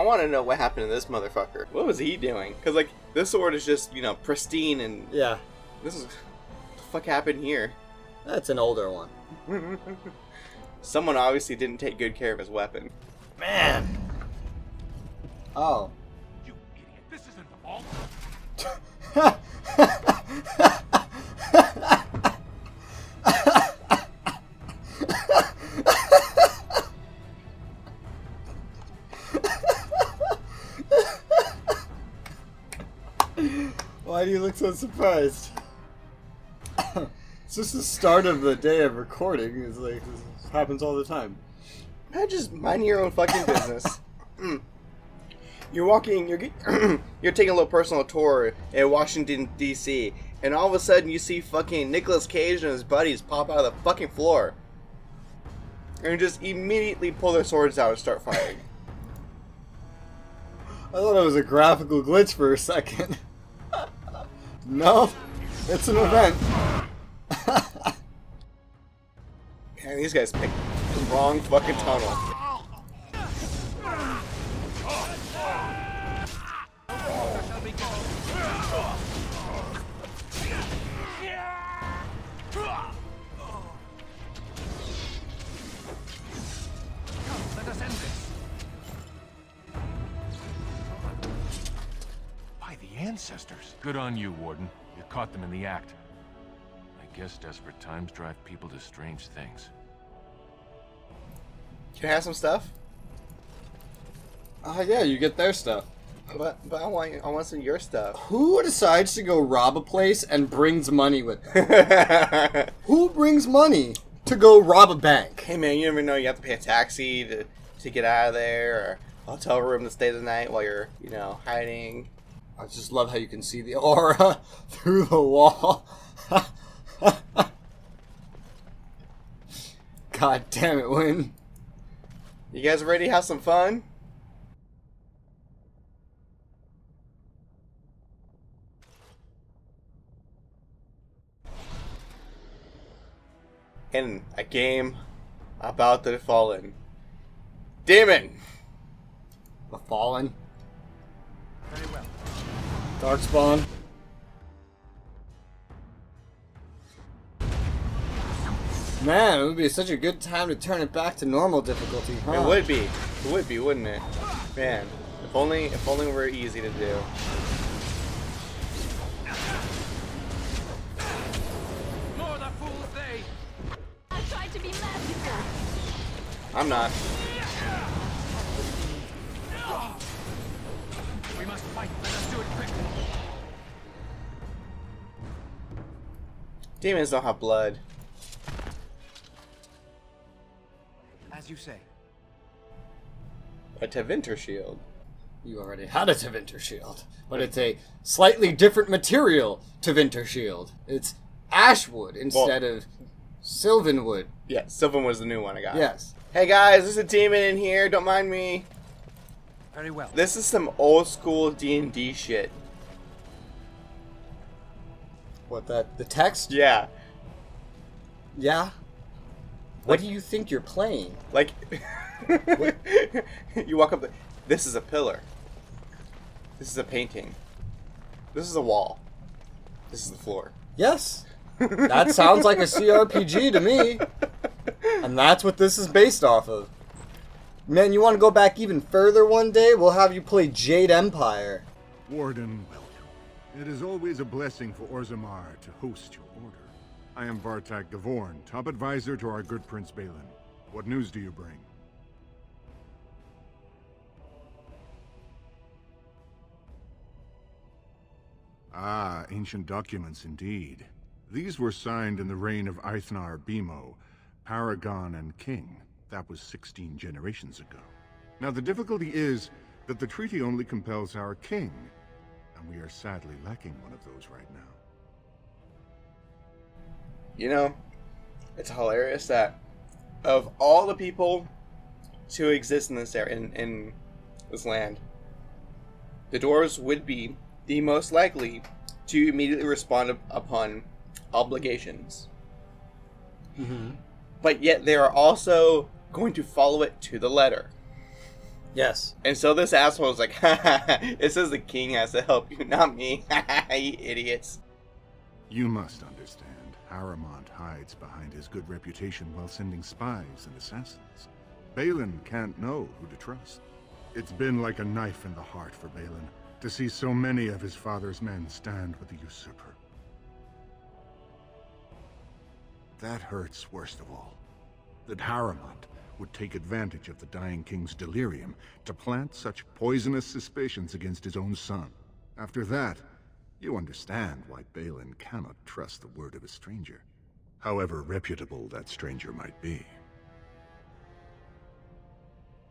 I want to know what happened to this motherfucker. What was he doing? Because, like, this sword is just, pristine and... Yeah. This is... What the fuck happened here? That's an older one. Someone obviously didn't take good care of his weapon. Man! Oh. You idiot. This isn't the vault. Why do you look so surprised? It's just the start of the day of recording. It's like, this happens all the time. Just mind your own fucking business. You're walking, you're taking a little personal tour in Washington, D.C., and all of a sudden you see fucking Nicolas Cage and his buddies pop out of the fucking floor. And just immediately pull their swords out and start fighting. I thought it was a graphical glitch for a second. No, it's an event. Man, these guys picked the wrong fucking tunnel. Let us end this. By the ancestors. Good on you, Warden. You caught them in the act. I guess desperate times drive people to strange things. Can I have some stuff? Yeah, you get their stuff. But I want some of your stuff. Who decides to go rob a place and brings money with them? Who brings money to go rob a bank? Hey man, you never know, you have to pay a taxi to get out of there, or a hotel room to stay the night while you're, hiding. I just love how you can see the aura through the wall. God damn it, Win. You guys ready to have some fun? In a game about the fallen. Demon! The Fallen. Very well. Darkspawn. Man, it would be such a good time to turn it back to normal difficulty, huh? It would be. It would be, wouldn't it? Man, if only it were easy to do. More the fools they. I tried to be merciful. I'm not. We must fight. Let us do it quickly. Demons don't have blood. As you say. A Tevinter Shield. You already had a Tevinter Shield, but it's a slightly different material Tevinter Shield. It's ash wood instead of sylvan wood. Yeah, Sylvan was the new one I got. Yes. Hey guys, there's a demon in here, don't mind me. Very well. This is some old school D&D shit. What, the text? Yeah. Yeah? What do you think you're playing? Like, you walk up, this is a pillar. This is a painting. This is a wall. This is the floor. Yes. That sounds like a CRPG to me. And that's what this is based off of. Man, you want to go back even further one day? We'll have you play Jade Empire. Warden, welcome. It is always a blessing for Orzammar to host your order. I am Vartak Gavorn, top advisor to our good Prince Balin. What news do you bring? Ah, ancient documents indeed. These were signed in the reign of Eithnar Bimo, Paragon and King. That was 16 generations ago. Now the difficulty is that the treaty only compels our king, and we are sadly lacking one of those right now. You know, it's hilarious that of all the people to exist in this area, in this land, the dwarves would be the most likely to immediately respond upon obligations. Mm-hmm. But yet they are also going to follow it to the letter. Yes. And so this asshole is like, it says the king has to help you, not me. You idiots. You must understand, Haramont hides behind his good reputation while sending spies and assassins. Balin can't know who to trust. It's been like a knife in the heart for Balin to see so many of his father's men stand with the usurper. That hurts worst of all. That Haramont would take advantage of the dying king's delirium to plant such poisonous suspicions against his own son. After that, you understand why Balin cannot trust the word of a stranger, however reputable that stranger might be.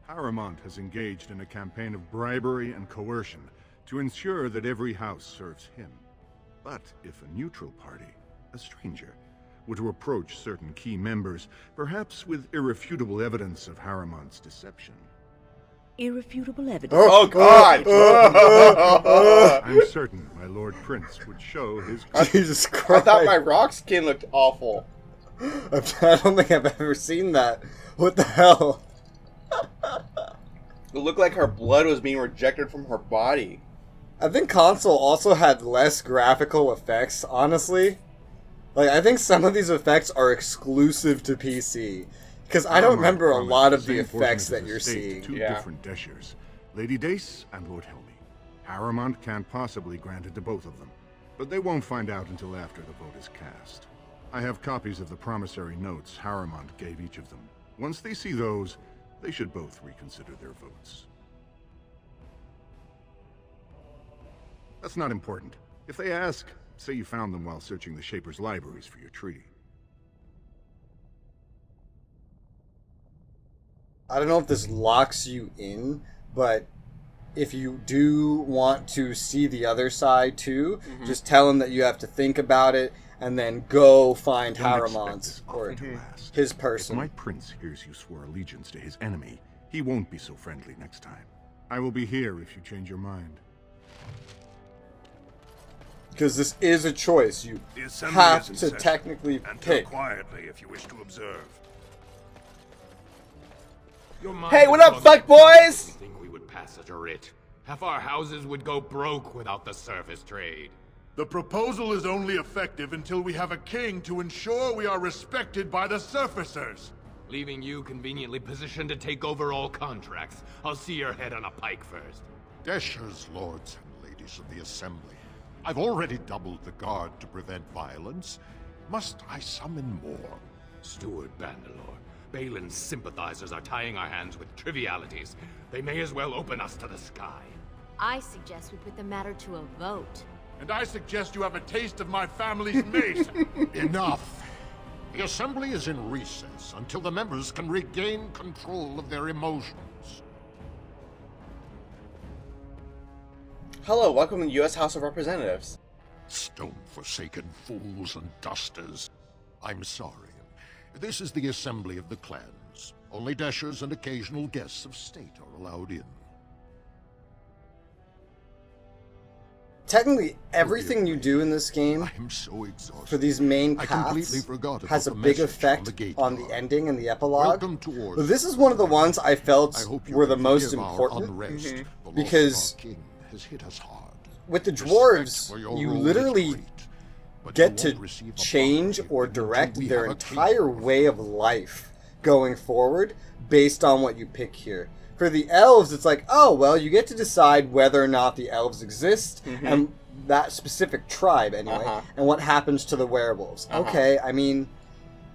Haramont has engaged in a campaign of bribery and coercion to ensure that every house serves him. But if a neutral party, a stranger, were to approach certain key members, perhaps with irrefutable evidence of Haramont's deception. Irrefutable evidence. Oh, God! I'm certain my Lord Prince would show his... Jesus I Christ. thought my rock skin looked awful. I don't think I've ever seen that. What the hell? It looked like her blood was being rejected from her body. I think console also had less graphical effects, honestly. Like, I think some of these effects are exclusive to PC. Because I don't remember a lot of the effects that you're seeing. Two Yeah. different Deshers, Lady Dace and Lord Helmi. Haramont can't possibly grant it to both of them, but they won't find out until after the vote is cast. I have copies of the promissory notes Haramont gave each of them. Once they see those, they should both reconsider their votes. That's not important. If they ask, say you found them while searching the Shaper's libraries for your treaty. I don't know if this locks you in, but if you do want to see the other side too, just tell him that you have to think about it and then go find Don't expect Haramont's this or offer to last. his If person. my prince hears you swore allegiance to his enemy, he won't be so friendly next time. I will be here if you change your mind. Because this is a choice. You The assembly have is in to session. technically Enter pick. quietly if you wish to observe. Your mind Hey, is what up, on- fuck boys? You think we would pass such a writ? Half our houses would go broke without the surface trade. The proposal is only effective until we have a king to ensure we are respected by the surfacers. Leaving you conveniently positioned to take over all contracts. I'll see your head on a pike first. Deshers, lords and ladies of the Assembly, I've already doubled the guard to prevent violence. Must I summon more? Steward Bandalore, Balin's sympathizers are tying our hands with trivialities. They may as well open us to the sky. I suggest we put the matter to a vote. And I suggest you have a taste of my family's mace. Enough! The Assembly is in recess until the members can regain control of their emotions. Hello, welcome to the U.S. House of Representatives. Stone-forsaken fools and dusters. I'm sorry. This is the Assembly of the Clans. Only Deshers and occasional guests of state are allowed in. Technically, everything you do in this game I'm so exhausted. for these main I completely paths forgot about has a the big message effect gate on the guard. ending and the epilogue. Welcome to Warsaw. But this is one of the ones I felt I hope you were the can most forgive our important. unrest. The loss Because of our king has hit us hard. With the Respect dwarves, for your you role is literally great, but get you to won't receive a change property or until direct we their have a king. entire way of life going forward based on what you pick here. For the elves, it's like, oh, well, you get to decide whether or not the elves exist, and that specific tribe, anyway, and what happens to the werewolves. Okay, I mean,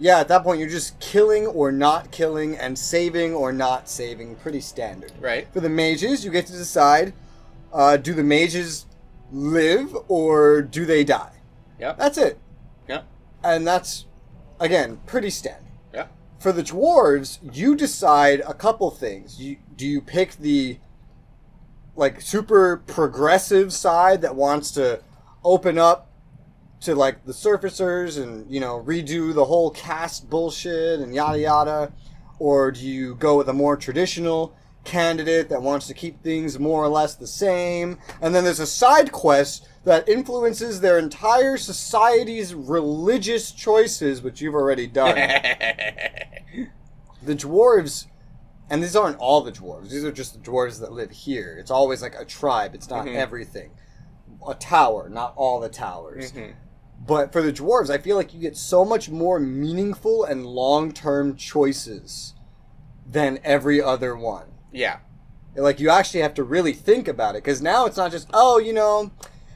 yeah, at that point, you're just killing or not killing, and saving or not saving, pretty standard. Right. For the mages, you get to decide, do the mages live, or do they die? Yep. That's it. Yep. And that's, again, pretty standard. Yep. For the dwarves, you decide a couple things. Do you pick the like super progressive side that wants to open up to like the surfacers and, you know, redo the whole caste bullshit and yada yada, or do you go with a more traditional candidate that wants to keep things more or less the same? And then there's a side quest that influences their entire society's religious choices, which you've already done. The dwarves And these aren't all the dwarves. These are just the dwarves that live here. It's always like a tribe. It's not everything. A tower, not all the towers. But for the dwarves, I feel like you get so much more meaningful and long-term choices than every other one. Yeah. Like, you actually have to really think about it, because now it's not just, oh, you know,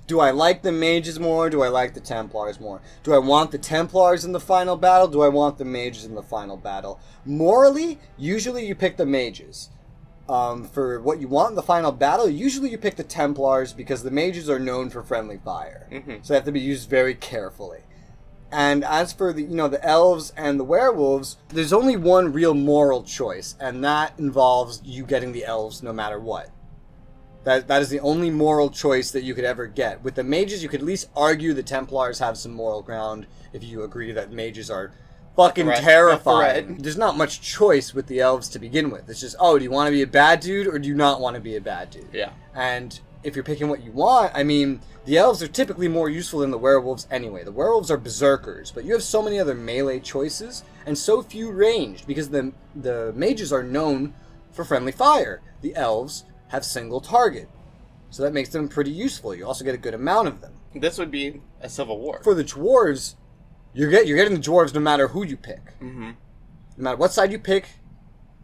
do I like the mages more? Do I like the Templars more? Do I want the Templars in the final battle? Do I want the mages in the final battle? Morally, usually you pick the mages. For what you want in the final battle, usually you pick the Templars because the mages are known for friendly fire. So they have to be used very carefully. And as for the, you know, the elves and the werewolves, there's only one real moral choice, and that involves you getting the elves no matter what. That is the only moral choice that you could ever get. With the mages, you could at least argue the Templars have some moral ground if you agree that mages are fucking terrifying. There's not much choice with the elves to begin with. It's just, oh, do you want to be a bad dude or do you not want to be a bad dude? Yeah. And if you're picking what you want, I mean, the elves are typically more useful than the werewolves anyway. The werewolves are berserkers, but you have so many other melee choices and so few ranged because the mages are known for friendly fire. The elves have single target, so that makes them pretty useful. You also get a good amount of them. This would be a civil war. For the dwarves, you're getting the dwarves no matter who you pick. No matter what side you pick,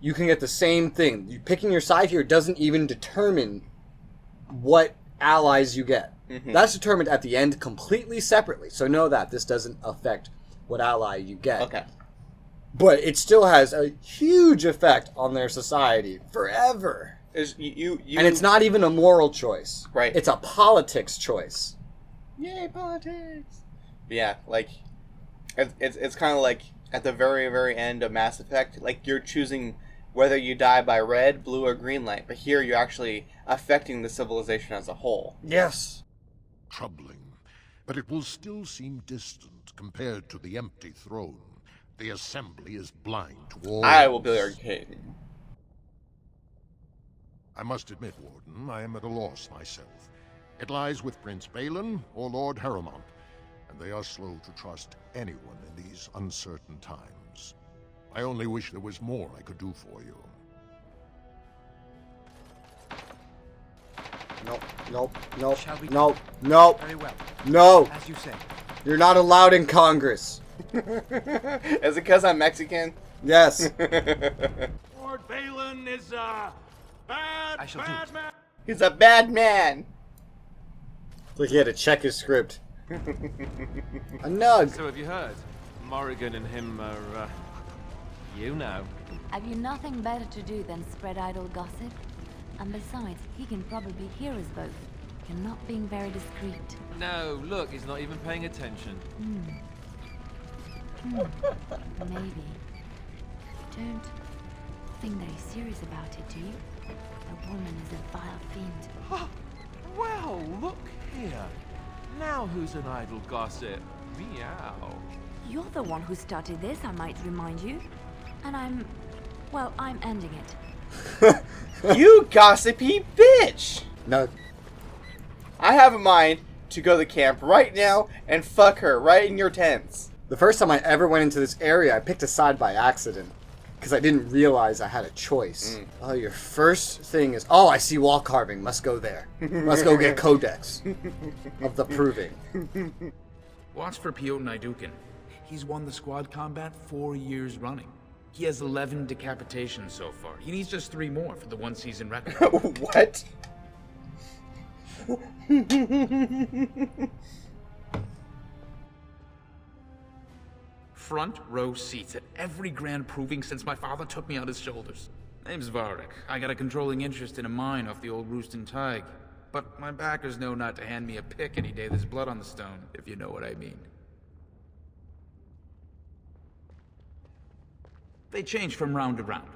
you can get the same thing. You picking your side here doesn't even determine what allies you get. That's determined at the end completely separately. So know that this doesn't affect what ally you get. Okay. But it still has a huge effect on their society forever. And it's not even a moral choice. Right. It's a politics choice. Yay, politics! Yeah, like, it's kind of like at the very, very end of Mass Effect, like you're choosing whether you die by red, blue, or green light, but here you're actually affecting the civilization as a whole. Yes. Troubling, but it will still seem distant compared to the empty throne. The Assembly is blind to all... I will build your king. I must admit, Warden, I am at a loss myself. It lies with Prince Balin or Lord Harrowmont, and they are slow to trust anyone in these uncertain times. I only wish there was more I could do for you. Nope. Shall we? Nope. Very well. No. As you say. You're not allowed in Congress. Is it because I'm Mexican? Yes. Lord Balin is a bad man. He's a bad man. It's like he had to check his script. A nug. So have you heard? Morrigan and him are, you know. Have you nothing better to do than spread idle gossip? And besides, he can probably hear us both. You're not being very discreet. No, look, he's not even paying attention. Maybe. Don't think that he's serious about it, do you? The woman is a vile fiend. Well, look here. Now who's an idle gossip? Meow. You're the one who started this, I might remind you. And I'm ending it. You gossipy bitch! No. I have a mind to go to the camp right now and fuck her right in your tents. The first time I ever went into this area, I picked a side by accident. Because I didn't realize I had a choice. Oh, your first thing is, oh, I see wall carving. Must go there. Must go get Codex of the Proving. Watch for Piotr Naidukin. He's won the squad combat 4 years running. He has 11 decapitations so far. He needs just 3 more for the one-season record. What? Front row seats at every grand proving since my father took me on his shoulders. Name's Varric. I got a controlling interest in a mine off the old Roostin Tig. But my backers know not to hand me a pick any day there's blood on the stone, if you know what I mean. They change from round to round.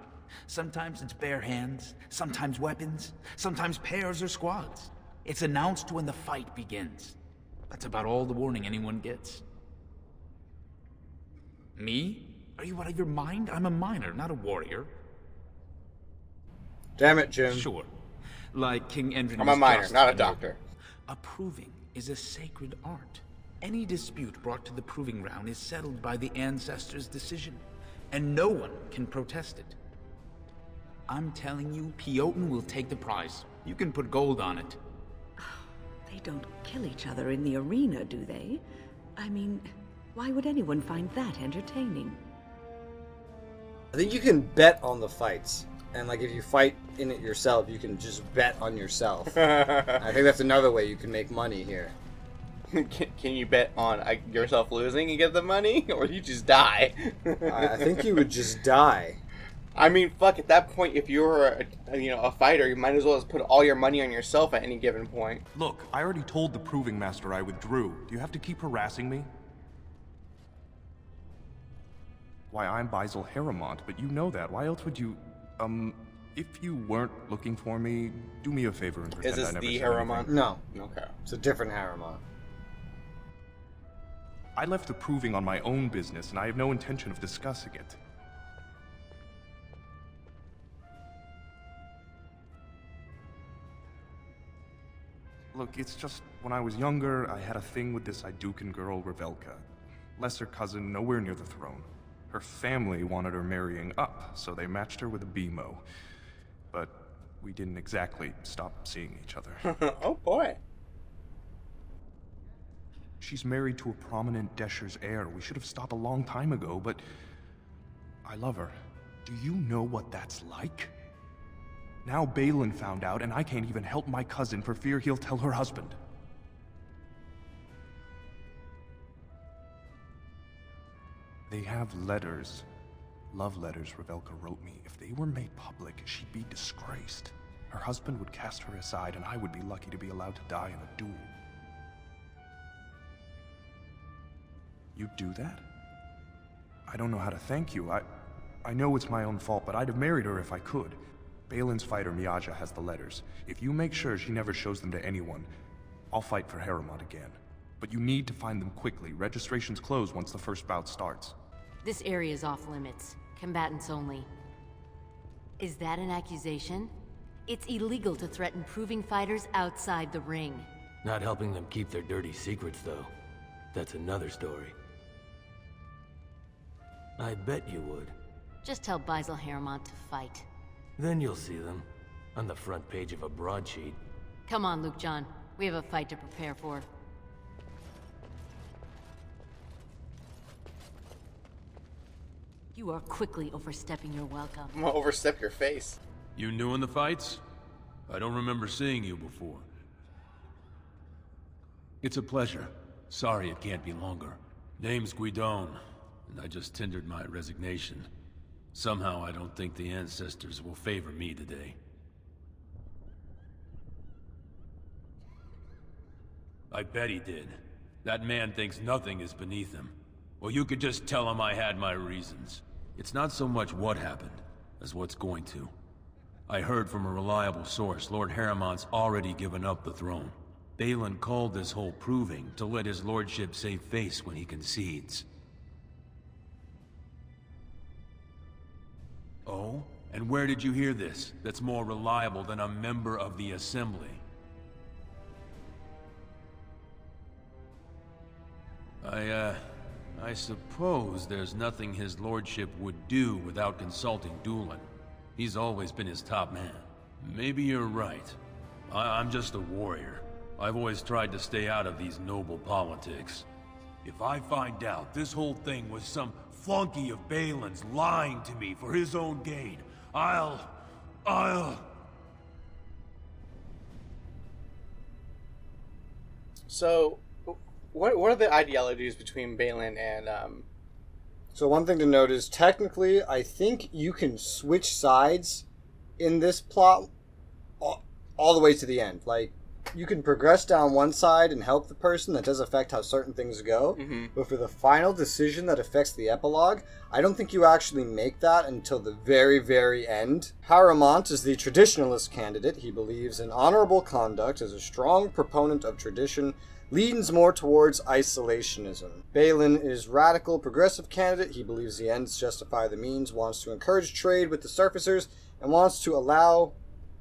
Sometimes it's bare hands, sometimes weapons, sometimes pairs or squads. It's announced when the fight begins. That's about all the warning anyone gets. Me? Are you out of your mind? I'm a miner, not a warrior. Damn it, Jim. Sure. Like King Endrin. I'm a miner, not a doctor. A proving is a sacred art. Any dispute brought to the proving ground is settled by the ancestors' decision, and no one can protest it. I'm telling you, Piotin will take the prize. You can put gold on it. They don't kill each other in the arena, do they? I mean, why would anyone find that entertaining? I think you can bet on the fights. And, like, if you fight in it yourself, you can just bet on yourself. I think that's another way you can make money here. Can you bet on yourself losing and get the money? Or you just die? I think you would just die. I mean, fuck, at that point, if you're a fighter, you might as well just put all your money on yourself at any given point. Look, I already told the Proving Master I withdrew. Do you have to keep harassing me? Why, I'm Basil Harrimont, but you know that. Why else would you... if you weren't looking for me, do me a favor and pretend I never said anything. Is this the Harrimont? No. Okay. It's a different Harrimont. I left the Proving on my own business, and I have no intention of discussing it. Look, it's just, when I was younger, I had a thing with this Idukan girl, Revelka. Lesser cousin, nowhere near the throne. Her family wanted her marrying up, so they matched her with a BMO. But we didn't exactly stop seeing each other. Oh boy. She's married to a prominent Desher's heir. We should have stopped a long time ago, but I love her. Do you know what that's like? Now Balin found out, and I can't even help my cousin for fear he'll tell her husband. They have letters. Love letters Revelka wrote me. If they were made public, she'd be disgraced. Her husband would cast her aside, and I would be lucky to be allowed to die in a duel. You'd do that? I don't know how to thank you. I know it's my own fault, but I'd have married her if I could. Balin's fighter Miaja has the letters. If you make sure she never shows them to anyone, I'll fight for Harrimont again. But you need to find them quickly. Registrations close once the first bout starts. This area is off limits. Combatants only. Is that an accusation? It's illegal to threaten proving fighters outside the ring. Not helping them keep their dirty secrets, though. That's another story. I bet you would. Just tell Basil Harrimont to fight. Then you'll see them. On the front page of a broadsheet. Come on, Luke John. We have a fight to prepare for. You are quickly overstepping your welcome. I'm gonna overstep your face. You new in the fights? I don't remember seeing you before. It's a pleasure. Sorry it can't be longer. Name's Guidon, and I just tendered my resignation. Somehow I don't think the ancestors will favor me today. I bet he did. That man thinks nothing is beneath him. Well, you could just tell him I had my reasons. It's not so much what happened, as what's going to. I heard from a reliable source Lord Harrimont's already given up the throne. Balin called this whole proving to let his lordship save face when he concedes. Oh? And where did you hear this that's more reliable than a member of the Assembly? I suppose there's nothing his lordship would do without consulting Doolin. He's always been his top man. Maybe you're right. I'm just a warrior. I've always tried to stay out of these noble politics. If I find out this whole thing was some flunky of Balin's lying to me for his own gain, I'll... So, what are the ideologies between Balin and, So one thing to note is, technically, I think you can switch sides in this plot all the way to the end. Like, you can progress down one side and help the person. That does affect how certain things go. Mm-hmm. But for the final decision that affects the epilogue, I don't think you actually make that until the very, very end. Harrimont is the traditionalist candidate. He believes in honorable conduct, is a strong proponent of tradition, leans more towards isolationism. Balin is radical, progressive candidate. He believes the ends justify the means, wants to encourage trade with the surfacers, and wants to allow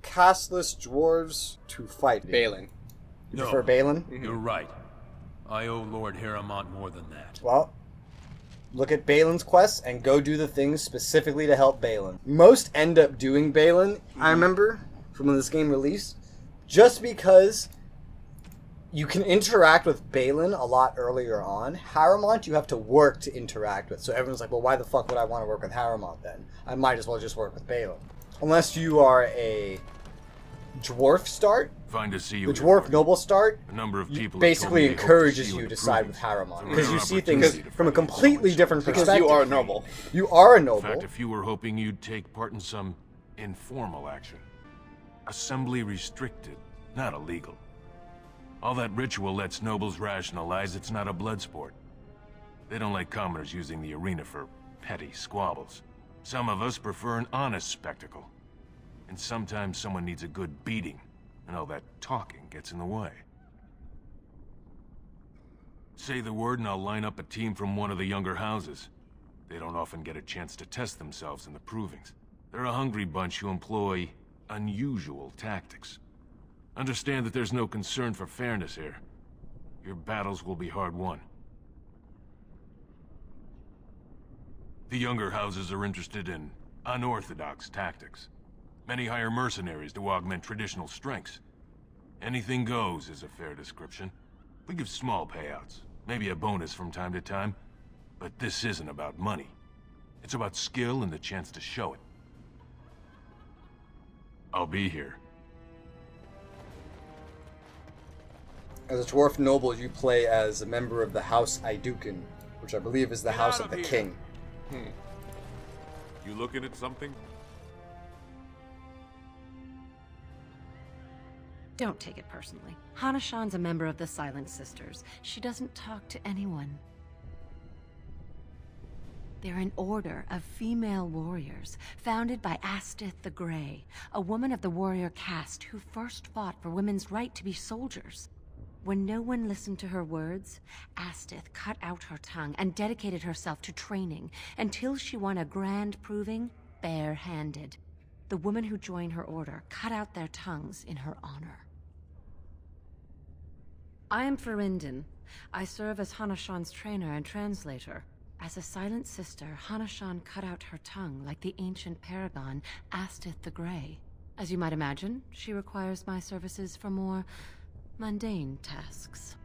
casteless dwarves to fight. Balin. You prefer Balin? You're right. I owe Lord Harrimont more than that. Well, look at Balin's quests and go do the things specifically to help Balin. Most end up doing Balin, I remember, from when this game released, just because you can interact with Balin a lot earlier on. Harrowmont you have to work to interact with. So everyone's like, well, why the fuck would I want to work with Harrowmont then? I might as well just work with Balin. Unless you are a dwarf start. Fine to see you. The Dwarf Noble start a number of people basically encourages you to side with Harrowmont. Because you see things from a completely different perspective. Because you are a noble. You are a noble. In fact, if you were hoping you'd take part in some informal action. Assembly restricted, not illegal. All that ritual lets nobles rationalize it's not a blood sport. They don't like commoners using the arena for petty squabbles. Some of us prefer an honest spectacle. And sometimes someone needs a good beating, and all that talking gets in the way. Say the word and I'll line up a team from one of the younger houses. They don't often get a chance to test themselves in the provings. They're a hungry bunch who employ unusual tactics. Understand that there's no concern for fairness here. Your battles will be hard won. The younger houses are interested in unorthodox tactics. Many hire mercenaries to augment traditional strengths. Anything goes is a fair description. We give small payouts, maybe a bonus from time to time, but this isn't about money. It's about skill and the chance to show it. I'll be here. As a Dwarf Noble, you play as a member of the House Iduken, which I believe is the house of the king. You looking at something? Don't take it personally. Hana-shan's a member of the Silent Sisters. She doesn't talk to anyone. They're an order of female warriors, founded by Astith the Grey, a woman of the warrior caste who first fought for women's right to be soldiers. When no one listened to her words, Astith cut out her tongue and dedicated herself to training until she won a grand proving bare-handed. The women who joined her order cut out their tongues in her honor. I am Ferinden. I serve as Hana-shan's trainer and translator. As a silent sister, Hana-shan cut out her tongue like the ancient paragon Astith the Grey. As you might imagine, she requires my services for more mundane tasks.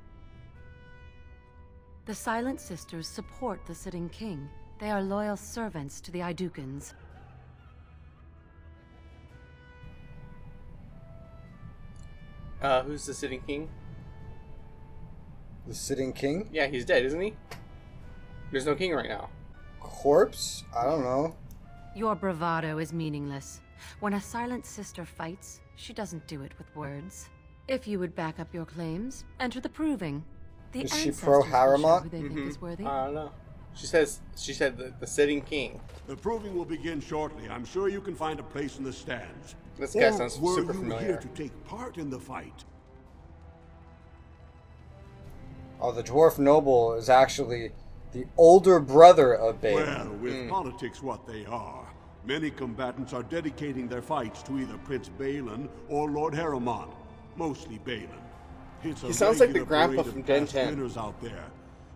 The Silent Sisters support the sitting king. They are loyal servants to the Idukans. Who's the sitting king? The sitting king? Yeah, he's dead, isn't he? There's no king right now. Corpse? I don't know. Your bravado is meaningless. When a Silent Sister fights, she doesn't do it with words. If you would back up your claims, enter the proving. The Is she ancestors pro will show Harrowmont? who they think is worthy. I don't know. She said the sitting king. The proving will begin shortly. I'm sure you can find a place in the stands. This guy sounds Or super were you familiar. here to take part in the fight? Oh, the Dwarf Noble is actually the older brother of Balin. Well, with politics what they are, many combatants are dedicating their fights to either Prince Balin or Lord Harrowmont. Mostly Balin. It's a He sounds like the regular grandpa parade from of Gen past 10. winners out there.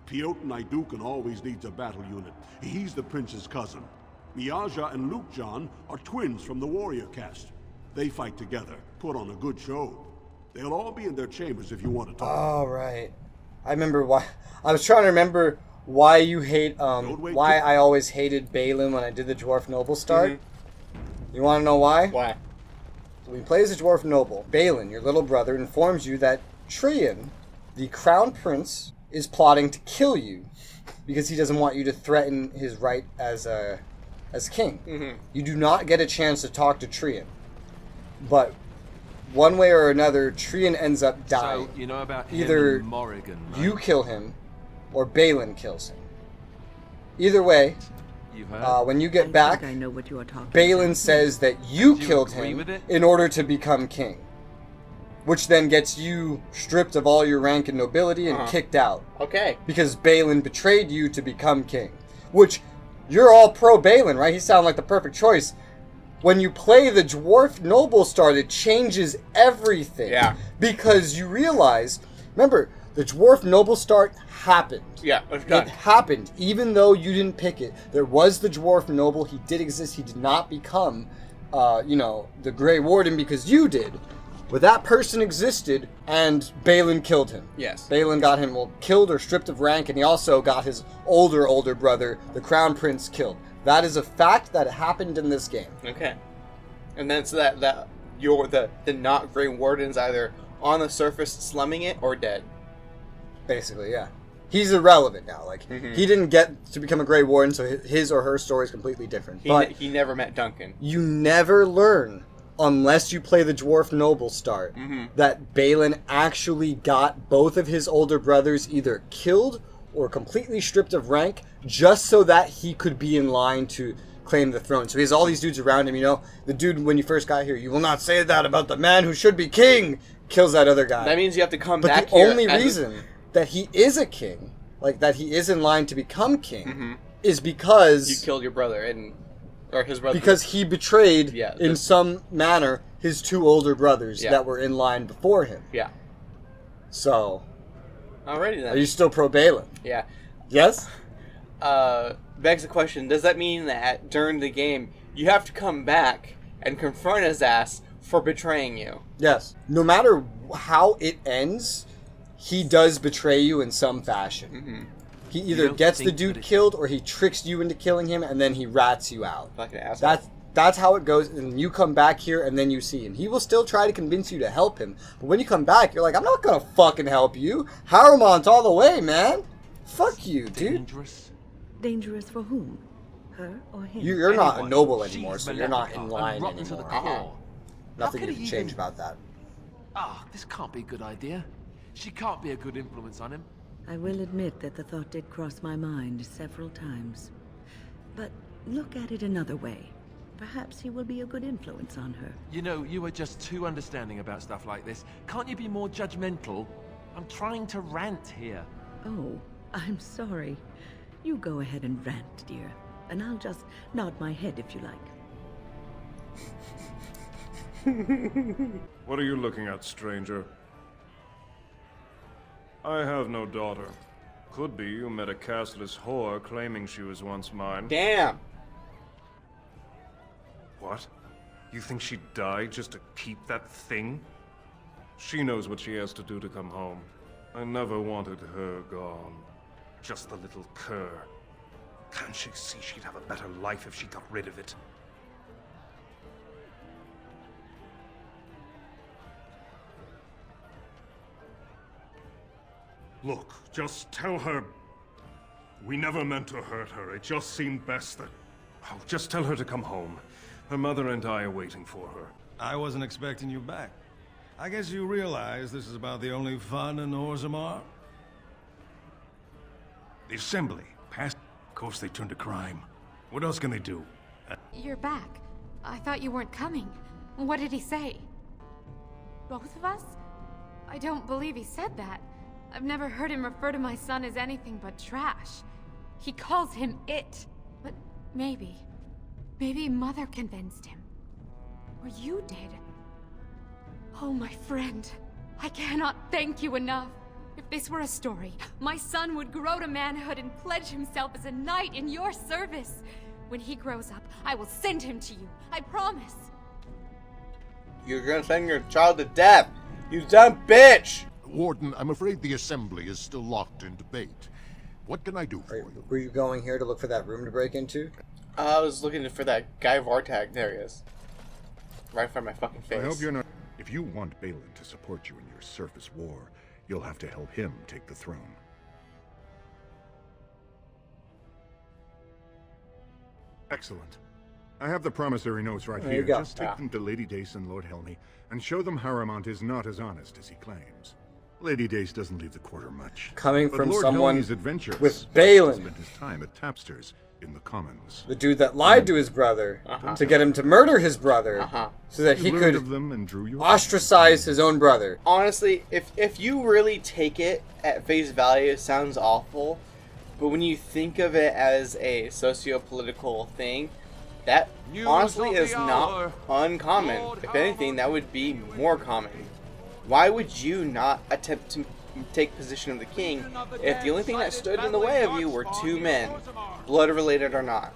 Piotr Iduken always leads a battle unit. He's the prince's cousin. Miaja and Lukejan are twins from the warrior caste. They fight together, put on a good show. They'll all be in their chambers if you want to talk. Oh, right. I remember why. I was trying to remember why you hate, why I always hated Balin when I did the Dwarf Noble start. You want to know why? Why? When you play as a Dwarf Noble, Balin, your little brother, informs you that Trian, the crown prince, is plotting to kill you because he doesn't want you to threaten his right as king. You do not get a chance to talk to Trian. But one way or another, Trian ends up dying. So, you know about him Either and Morrigan, right? you kill him, or Balin kills him. Either way, You've heard? when you get I back, think I know what you are talking Balin about. says that you Do you killed agree him with it? in order to become king. Which then gets you stripped of all your rank and nobility and kicked out. Okay. Because Balin betrayed you to become king. Which, you're all pro Balin, right? He sounded like the perfect choice. When you play the Dwarf Noble start, it changes everything. Yeah. Because you realize, remember, The Dwarf Noble start happened. Yeah, it's done. It happened, even though you didn't pick it. There was the Dwarf Noble. He did exist. He did not become, the Grey Warden because you did. But that person existed, and Balin killed him. Yes. Balin got him, killed or stripped of rank, and he also got his older brother, the Crown Prince, killed. That is a fact that happened in this game. Okay. And then so that you're the not Grey Wardens either on the surface slumming it or dead. Basically, yeah. He's irrelevant now. Like, he didn't get to become a Grey Warden, so his or her story is completely different. But he never met Duncan. You never learn, unless you play the Dwarf Noble start, that Balin actually got both of his older brothers either killed or completely stripped of rank just so that he could be in line to claim the throne. So he has all these dudes around him, The dude, when you first got here, you will not say that about the man who should be king, kills that other guy. That means you have to come back here. But the only as reason that he is a king, like that he is in line to become king, is because you killed your brother or his brother. Because he betrayed, in some manner, his two older brothers that were in line before him. Yeah. So. Alrighty then. Are you still pro Balin? Yeah. Yes? Begs the question, does that mean that during the game you have to come back and confront his ass for betraying you? Yes. No matter how it ends, he does betray you in some fashion. He either gets the dude killed or he tricks you into killing him and then he rats you out. Like an asshole. That's how it goes, and you come back here and then you see him. He will still try to convince you to help him, but when you come back, you're like, I'm not gonna fucking help you. Harrowmont all the way, man. Fuck you, dude. Dangerous? Dangerous for whom? Her or him? You're not a noble anymore, so you're not in line anymore. Nothing you can change about that. This can't be a good idea. She can't be a good influence on him. I will admit that the thought did cross my mind several times. But look at it another way. Perhaps he will be a good influence on her. You are just too understanding about stuff like this. Can't you be more judgmental? I'm trying to rant here. Oh, I'm sorry. You go ahead and rant, dear. And I'll just nod my head if you like. What are you looking at, stranger? I have no daughter. Could be you met a castless whore claiming she was once mine. Damn! What? You think she'd die just to keep that thing? She knows what she has to do to come home. I never wanted her gone. Just the little cur. Can't she see she'd have a better life if she got rid of it? Look, just tell her we never meant to hurt her. It just seemed best that... Oh, just tell her to come home. Her mother and I are waiting for her. I wasn't expecting you back. I guess you realize this is about the only fun in Orzammar? The Assembly passed. Of course they turned to crime. What else can they do? You're back. I thought you weren't coming. What did he say? Both of us? I don't believe he said that. I've never heard him refer to my son as anything but trash. He calls him it. But maybe Mother convinced him. Or you did. Oh, my friend. I cannot thank you enough. If this were a story, my son would grow to manhood and pledge himself as a knight in your service. When he grows up, I will send him to you. I promise. You're gonna send your child to death. You dumb bitch! Warden, I'm afraid the Assembly is still locked in debate. What can I do for you? Were you going here to look for that room to break into? I was looking for that guy Vartag. There he is. Right in front of my fucking face. I hope you're not... If you want Balin to support you in your surface war, you'll have to help him take the throne. Excellent. I have the promissory notes right here. Just take them to Lady Dace and Lord Helmy, and show them Harrowmont is not as honest as he claims. Lady Dace doesn't leave the quarter much. Coming but from Lord someone Helmy's adventurous, with Balin. Spent his time at Tapster's in the Commons. The dude that lied to his brother to get him to murder his brother so that he could ostracize his own brother. Honestly, if you really take it at face value, it sounds awful. But when you think of it as a socio-political thing, that honestly is not uncommon. If anything, that would be more common. Why would you not attempt to take position of the king if the only thing that stood in the way of you were two men, blood related or not.